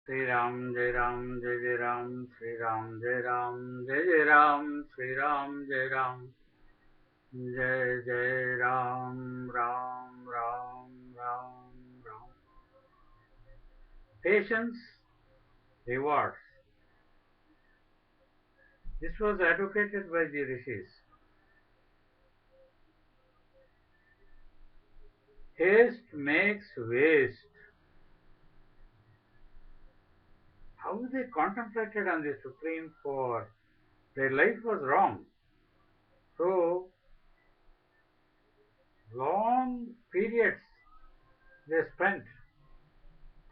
Sri Ram, Jai Ram, Jai Jai Ram, Sri Ram, Jai Ram, Jai Jai Ram, Sri Ram, Jai Ram, Jai Jai Ram, Ram, Ram, Ram, Ram. Patience rewards. This was advocated by the rishis. Haste makes waste. How they contemplated on the Supreme for their life was wrong. So long periods they spent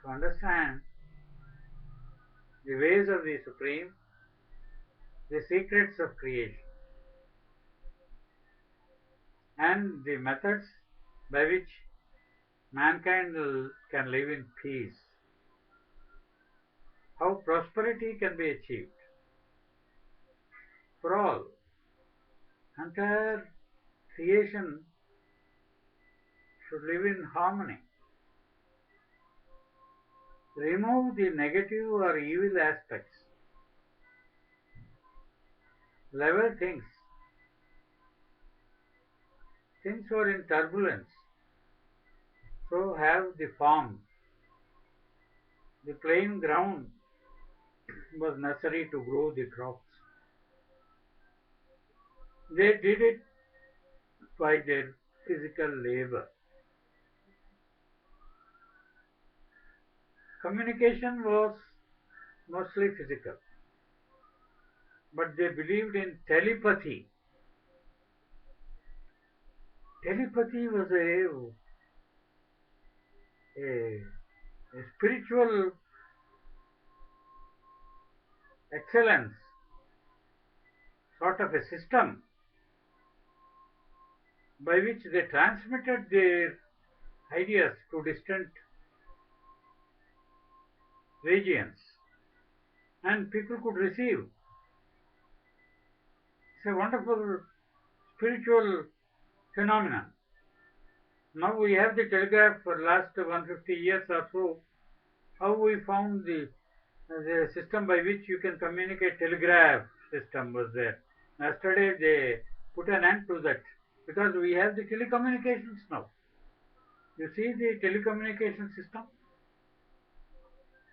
to understand the ways of the Supreme, the secrets of creation, and the methods by which mankind can live in peace, how prosperity can be achieved for all. Entire creation should live in harmony. Remove the negative or evil aspects. Level things. Things were in turbulence. So have the farm. The plain ground was necessary to grow the crops. They did it by their physical labor. Communication was mostly physical, but they believed in telepathy. Telepathy was a spiritual excellence, sort of a system by which they transmitted their ideas to distant regions and people could receive. It's a wonderful spiritual phenomenon. Now we have the telegraph for last 150 years or so. How we found the system by which you can communicate, telegraph system was there. Yesterday they put an end to that because we have the telecommunications now. You see the telecommunication system?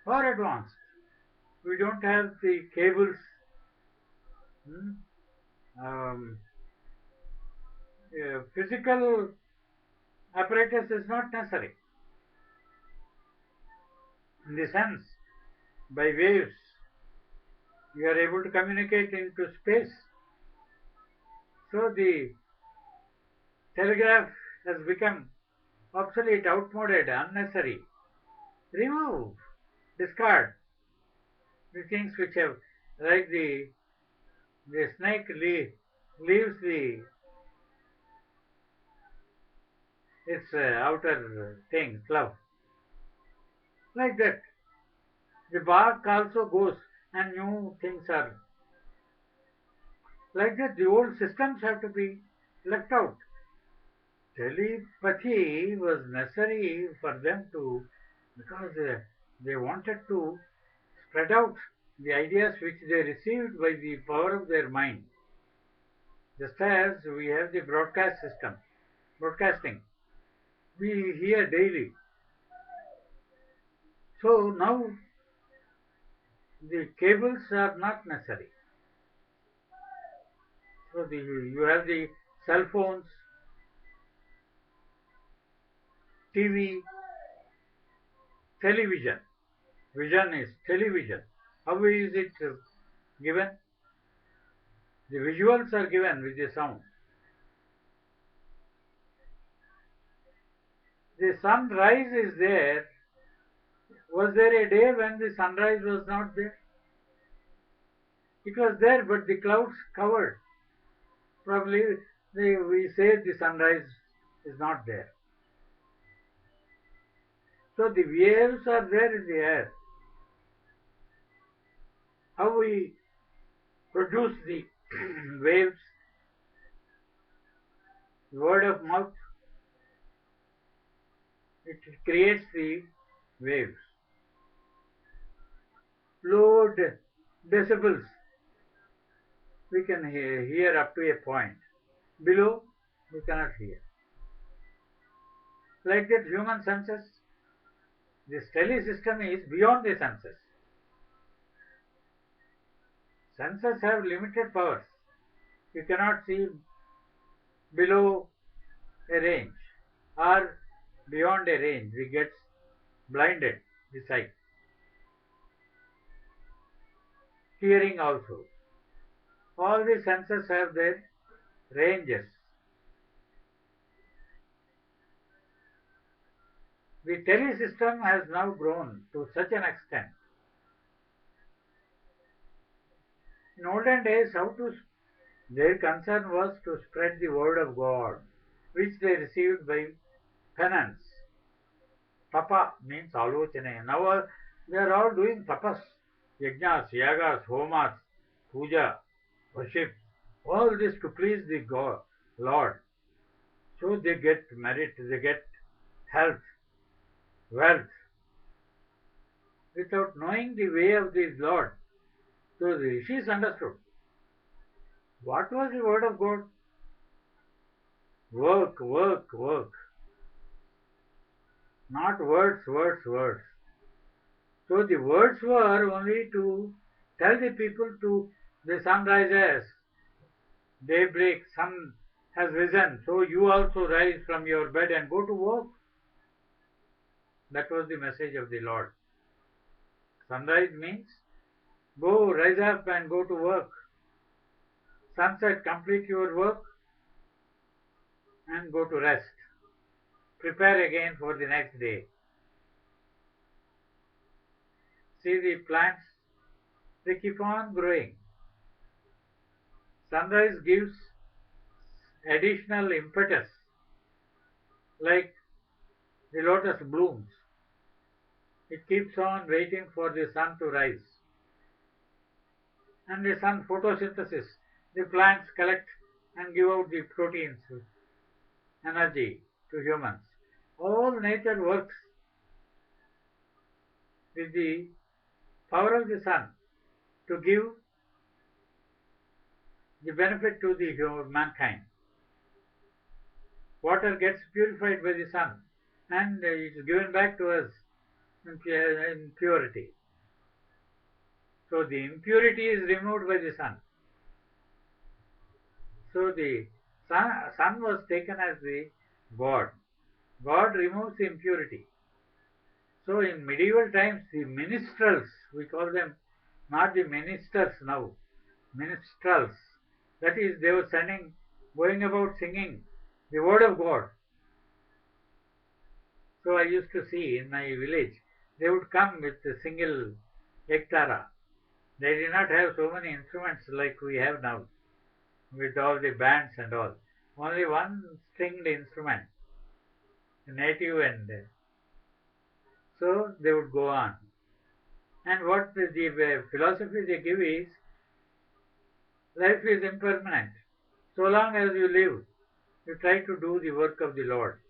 Far advanced. We don't have the cables. Physical apparatus is not necessary. In the sense, by waves, you are able to communicate into space. So the telegraph has become obsolete, outmoded, unnecessary. Remove, discard the things which have, like the snake leaves its outer thing, glove. Like that, the bark also goes and new things are like that. The old systems have to be left out. Telepathy was necessary for them to, because they wanted to spread out the ideas which they received by the power of their mind. Just as we have the broadcast system, broadcasting, we hear daily. So now the cables are not necessary. So you have the cell phones, TV, television. Vision is television. How is it given? The visuals are given with the sound. The sunrise is there. Was there a day when the sunrise was not there? It was there, but the clouds covered. Probably we say the sunrise is not there. So the waves are there in the air. How we produce the waves? Word of mouth. It creates the waves. about decibels. We can hear up to a point. Below, we cannot hear. Like that, human senses, this tele-system is beyond the senses. Senses have limited powers. You cannot see below a range or beyond a range. We get blinded, the sight. Hearing also. All the senses have their ranges. The tele-system has now grown to such an extent. In olden days, their concern was to spread the word of God, which they received by penance. Tapa means alochane. Now they are all doing tapas, yajnas, yagas, homas, puja, worship, all this to please the God, Lord. So they get merit, they get health, wealth, without knowing the way of the Lord. So the rishis understood. What was the word of God? Work, work, work. Not words, words, words. So the words were only to tell the people to the sun rises, daybreak, sun has risen, so you also rise from your bed and go to work. That was the message of the Lord. Sunrise means go, rise up and go to work. Sunset, complete your work and go to rest. Prepare again for the next day. See the plants, they keep on growing. Sunrise gives additional impetus, like the lotus blooms. It keeps on waiting for the sun to rise. And the sun photosynthesis, the plants collect and give out the proteins, energy to humans. All nature works with the power of the sun to give the benefit to the mankind. Water gets purified by the sun and it is given back to us in purity. So the impurity is removed by the sun. So the sun was taken as the God. God removes the impurity. So in medieval times, the minstrels, we call them not the ministers now, minstrels. That is, they were going about singing the word of God. So I used to see in my village, they would come with a single ektara. They did not have so many instruments like we have now, with all the bands and all. Only one stringed instrument, native, and so they would go on. And what the philosophy they give is, life is impermanent. So long as you live, you try to do the work of the Lord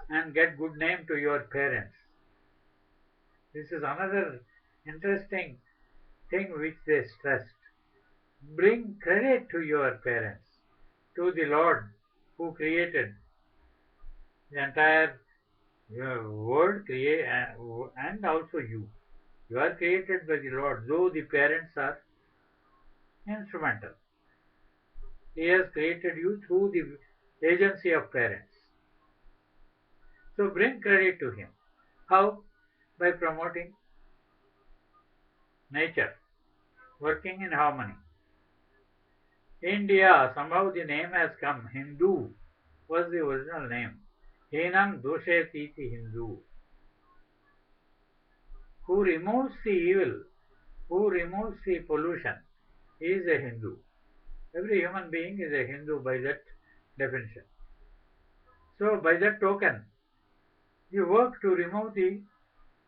and get good name to your parents. This is another interesting thing which they stressed. Bring credit to your parents, to the Lord who created the entire world and also you. You are created by the Lord, though the parents are instrumental. He has created you through the agency of parents. So bring credit to Him. How? By promoting nature, working in harmony. India, somehow the name has come. Hindu was the original name. Hinam doshetiti Hindu. Who removes the evil, who removes the pollution, is a Hindu. Every human being is a Hindu by that definition. So by that token, you work to remove the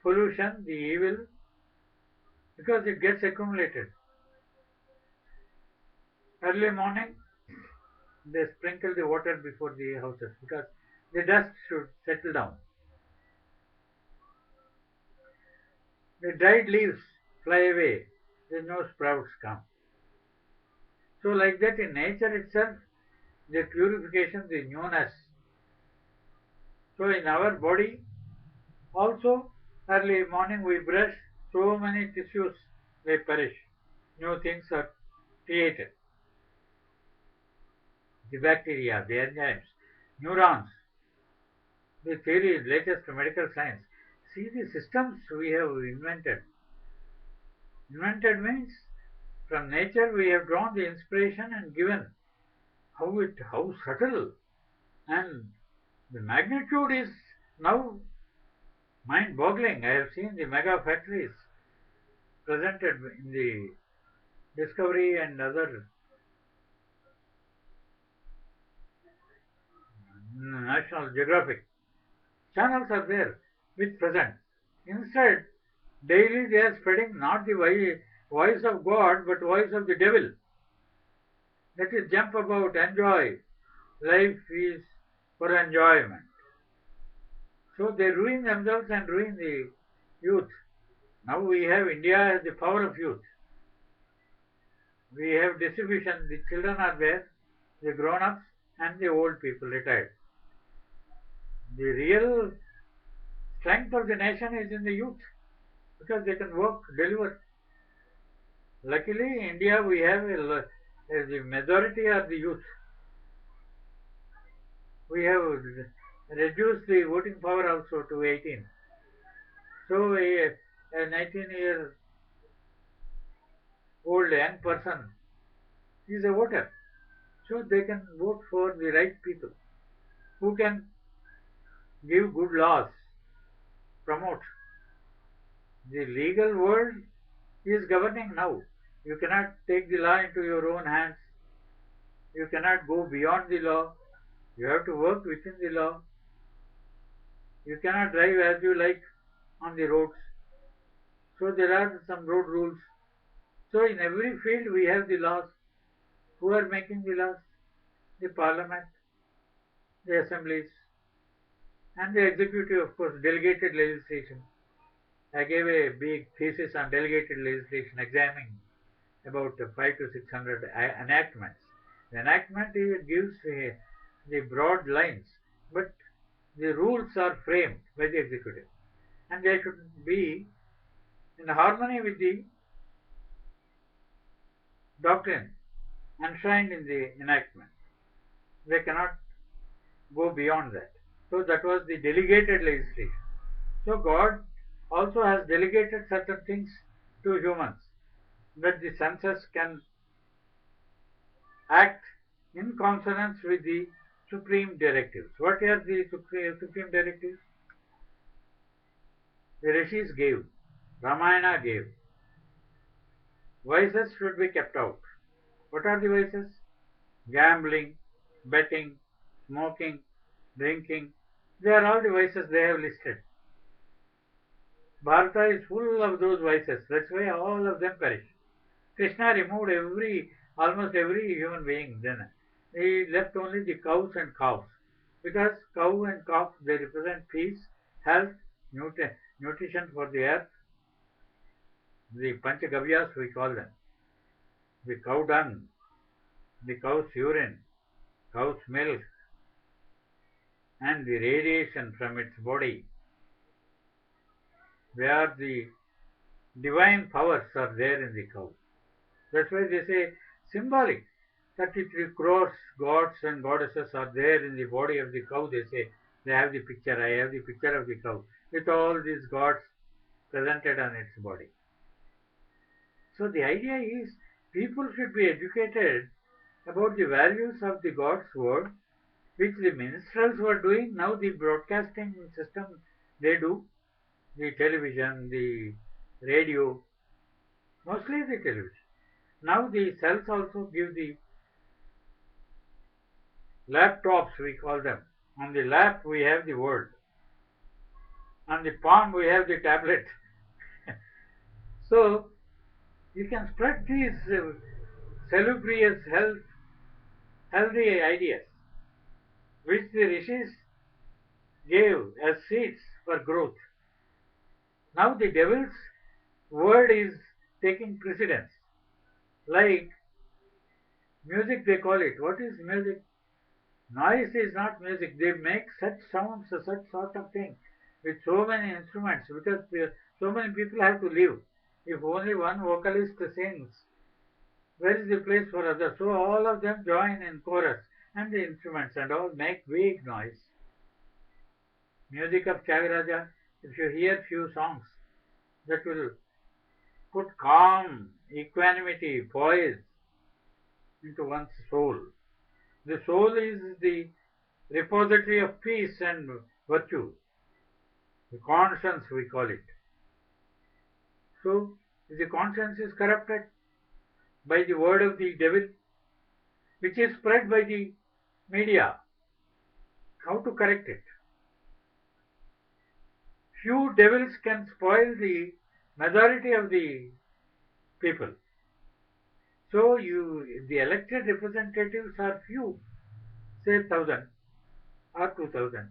pollution, the evil, because it gets accumulated. Early morning, they sprinkle the water before the houses because the dust should settle down. The dried leaves fly away then no sprouts come. So like that in nature itself, the purification, the newness. So in our body also, early morning we brush, so many tissues they perish. New things are created. The bacteria, the enzymes, neurons, the theory, latest medical science. See the systems we have invented. Invented means from nature we have drawn the inspiration and given how subtle, and the magnitude is now mind-boggling. I have seen the mega factories presented in the Discovery and other National Geographic channels are there with present. Instead, daily they are spreading not the voice of God but voice of the devil. That is jump about, enjoy. Life is for enjoyment. So they ruin themselves and ruin the youth. Now we have India has the power of youth. We have distribution. The children are there, the grown-ups and the old people retired. The real strength of the nation is in the youth because they can work, deliver. Luckily, in India we have the majority are the youth. We have reduced the voting power also to 18. So a 19-year-old young person is a voter. So they can vote for the right people who can give good laws, promote. The legal world is governing now. You cannot take the law into your own hands. You cannot go beyond the law. You have to work within the law. You cannot drive as you like on the roads. So there are some road rules. So in every field we have the laws. Who are making the laws? The parliament, the assemblies, and the executive, of course, delegated legislation. I gave a big thesis on delegated legislation, examining about 500 to 600 enactments. The enactment gives the broad lines, but the rules are framed by the executive, and they should be in harmony with the doctrine enshrined in the enactment. They cannot go beyond that. So that was the delegated legislation. So God also has delegated certain things to humans, that the senses can act in consonance with the supreme directives. What are the supreme directives? The Rishis gave, Ramayana gave. Vices should be kept out. What are the vices? Gambling, betting, smoking, drinking. They are all the vices they have listed. Bharata is full of those vices. That's why all of them perish. Krishna removed almost every human being then. He left only the cows and calves. Because cow and calf, they represent peace, health, nutrition for the earth. The Panchagavyas we call them. The cow dung, the cow's urine, cow's milk, and the radiation from its body. Where the divine powers are there in the cow. That's why they say symbolic. 33 crores gods and goddesses are there in the body of the cow. They say they have the picture. I have the picture of the cow with all these gods presented on its body. So the idea is people should be educated about the values of the God's word, which the minstrels were doing. Now the broadcasting system they do, the television, the radio, mostly the television. Now the cells also give the laptops, we call them. On the lap we have the word. On the palm we have the tablet. So you can spread these salubrious healthy ideas which the rishis gave as seeds for growth. Now the devil's word is taking precedence. Like music, they call it. What is music? Noise is not music. They make such sounds, such sort of thing with so many instruments because so many people have to live. If only one vocalist sings, where is the place for others? So all of them join in chorus and the instruments and all make big noise. Music of Tyagaraja, if you hear few songs, that will put calm, equanimity, poise into one's soul. The soul is the repository of peace and virtue. The conscience we call it. So, if the conscience is corrupted by the word of the devil, which is spread by the media, how to correct it? Few devils can spoil the majority of the people. So the elected representatives are few, say 1,000 or 2,000.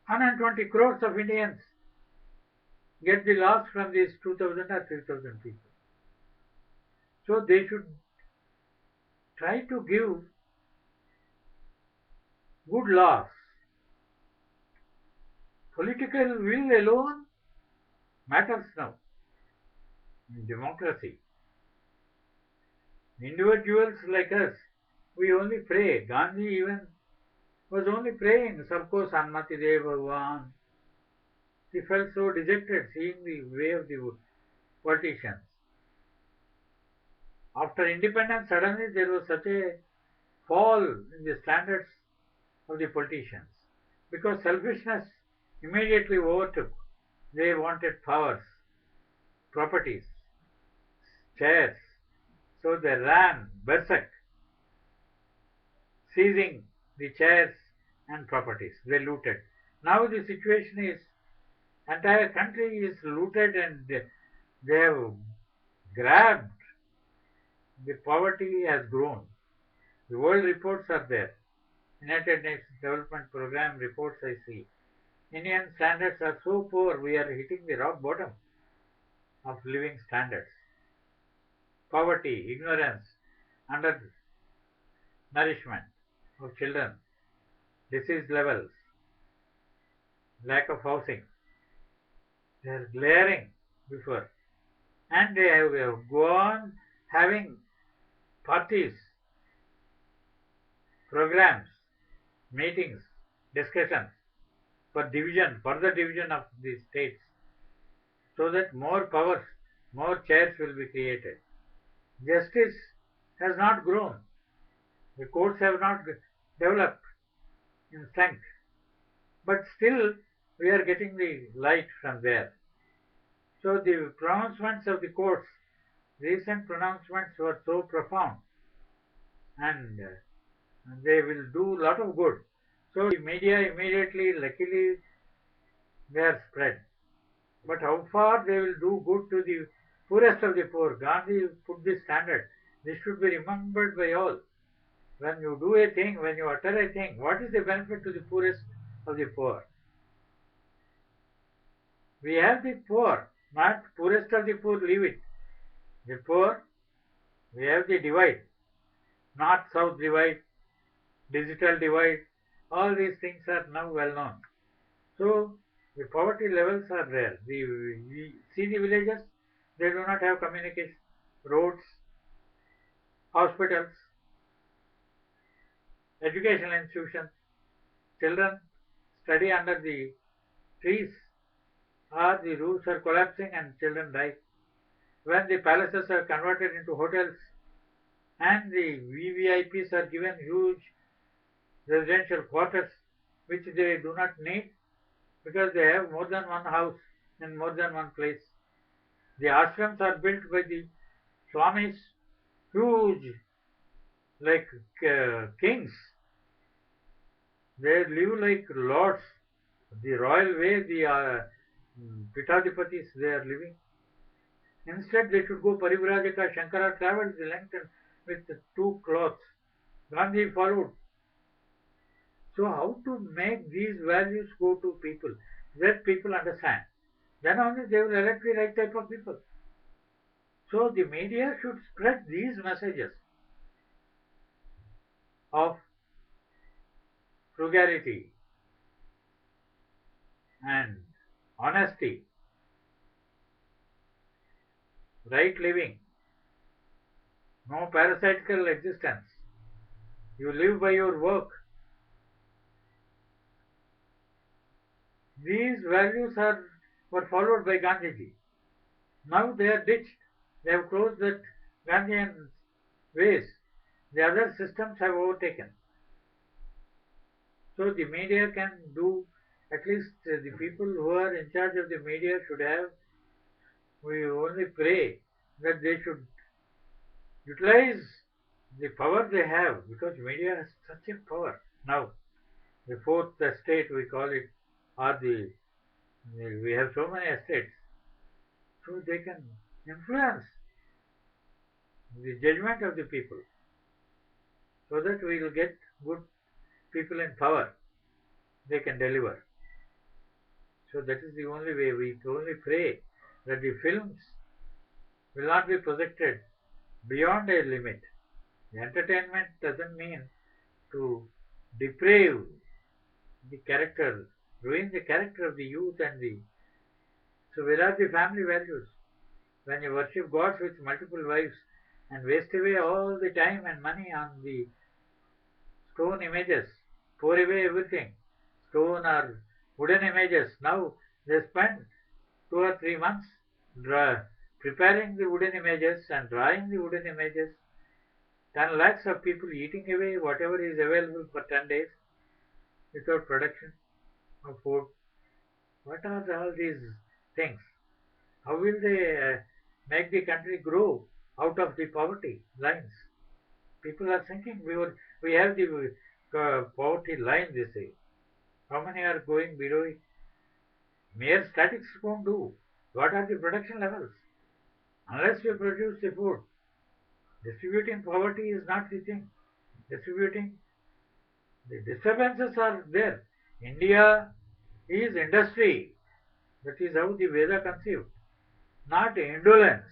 120 crores of Indians get the loss from these 2,000 or 3,000 people. So they should try to give good laws. Political will alone matters now in democracy. Individuals like us, we only pray. Gandhi even was only praying, Sabko Sanmati De Bhagwan. He felt so dejected seeing the way of the politicians. After independence, suddenly there was such a fall in the standards of the politicians because selfishness immediately overtook. They wanted powers, properties, chairs. So they ran berserk, seizing the chairs and properties. They looted. Now the situation is entire country is looted and they have grabbed. The poverty has grown. The world reports are there. United Nations Development Program reports I see. Indian standards are so poor, we are hitting the rock bottom of living standards. Poverty, ignorance, undernourishment of children, disease levels, lack of housing. They are glaring before. And they have gone having parties, programs, meetings, discussions for division, further division of the states, so that more powers, more chairs will be created. Justice has not grown. The courts have not developed in strength. But still, we are getting the light from there. So the pronouncements of the courts, recent pronouncements were so profound and they will do a lot of good. So the media immediately, luckily, they are spread. But how far they will do good to the poorest of the poor? Gandhi put this standard. This should be remembered by all. When you do a thing, when you utter a thing, what is the benefit to the poorest of the poor? We have the poor, not poorest of the poor, leave it. The poor, we have the divide, north-south divide, digital divide, all these things are now well known. So the poverty levels are there. We see the villages, they do not have communication, roads, hospitals, educational institutions. Children study under the trees or the roofs are collapsing and children die. When the palaces are converted into hotels and the VVIPs are given huge residential quarters which they do not need because they have more than one house in more than one place. The ashrams are built by the swamis, huge, like kings. They live like lords. The royal way, the Pitadipatis, they are living. Instead, they should go Parivrajaka. Shankara traveled the length with two cloths. Gandhi followed. So how to make these values go to people? Let people understand. Then only they will elect the right type of people. So the media should spread these messages of frugality and honesty, right living, no parasitical existence. You live by your work. These values were followed by Gandhiji. Now they are ditched. They have closed that Gandhian ways. The other systems have overtaken. So the media can do, at least the people who are in charge of the media should have, we only pray that they should utilize the power they have, because media has such a power. Now, the fourth estate we call it, or we have so many estates, so they can influence the judgment of the people, so that we will get good people in power. They can deliver. So that is the only way. We only pray that the films will not be projected beyond a limit. The entertainment doesn't mean to deprave the character, ruin the character of the youth and the. So where are the family values? When you worship gods with multiple wives and waste away all the time and money on the stone images, pour away everything, stone or wooden images. Now they spend 2 or 3 months preparing the wooden images and drawing the wooden images. 10 lakhs of people eating away whatever is available for 10 days without production of food. What are all these things? How will they make the country grow out of the poverty lines? People are thinking we have the poverty line, they say. How many are going below it? Mere statics won't do. What are the production levels? Unless we produce the food, distributing poverty is not the thing. Distributing, the disturbances are there. India is industry. That is how the Veda conceived. Not indolence.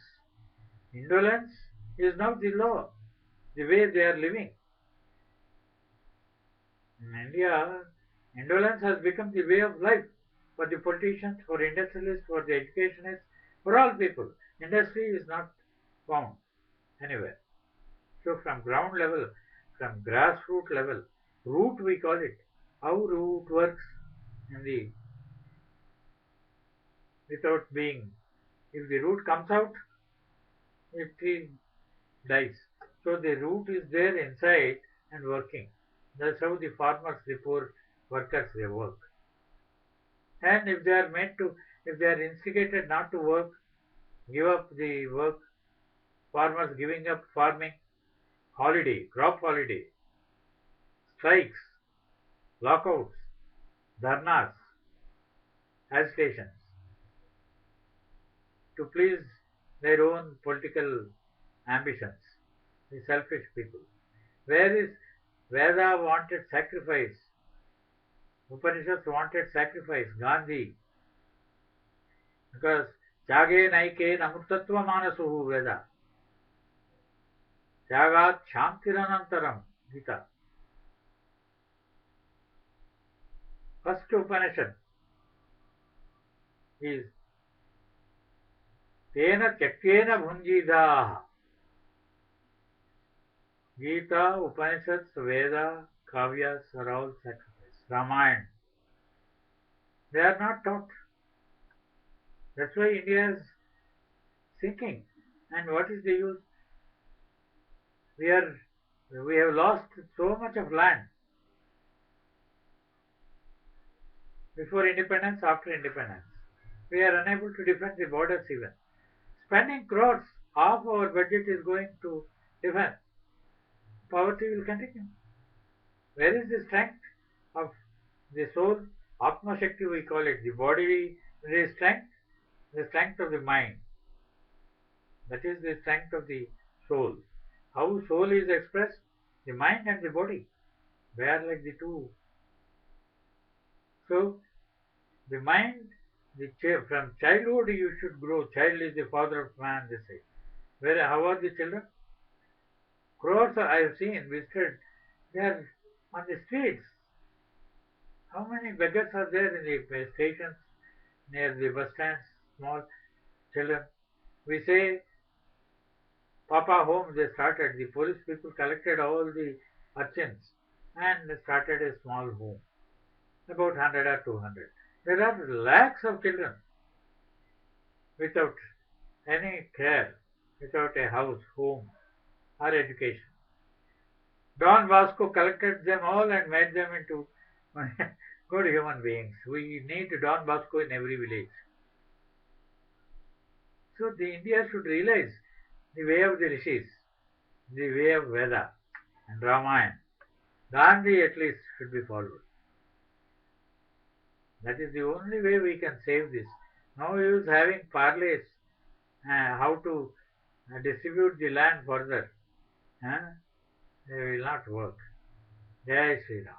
Indolence is now the law, the way they are living. In India, indolence has become the way of life for the politicians, for industrialists, for the educationists, for all people. Industry is not found anywhere. So from ground level, from grassroots level, root we call it, how root works in the without being. If the root comes out, the tree dies. So the root is there inside and working. That's how the farmers, the poor workers, they work. And if they are if they are instigated not to work, give up the work, farmers giving up farming, holiday, crop holiday, strikes, lockouts, dharnas, agitations, to please their own political ambitions, the selfish people. Where is Veda wanted sacrifice? Upanishads wanted sacrifice. Gandhi, because Tyage Naike Namurtatva Manasuhu Veda. Tyagat Shantiranantaram Gita. First Upanishad is Tena Tyaktena Bhunjidaha. Gita, Upanishads, Veda, Kavyas are all sacrifice. Ramayana. They are not taught. That's why India is sinking. And what is the use? We have lost so much of land before independence, after independence. We are unable to defend the borders even. Spending crores, half our budget is going to defense. Poverty will continue. Where is the strength of the soul? Atma Shakti we call it. The body, the strength of the mind. That is the strength of the soul. How soul is expressed? The mind and the body. They are like the two. So, the mind, from childhood you should grow. Child is the father of man, they say. How are the children? Crores I have seen visited. They are on the streets. How many beggars are there in the stations, near the bus stands, small children? We say, Papa home, they started. The police people collected all the urchins and started a small home, about 100 or 200. There are lakhs of children without any care, without a house, home, or education. Don Bosco collected them all and made them into good human beings. We need Don Bosco in every village. So the India should realize the way of the rishis, the way of Veda and Ramayana. Gandhi at least should be followed. That is the only way we can save this. No use having parleys how to distribute the land further. They will not work. Jai Sri Ram.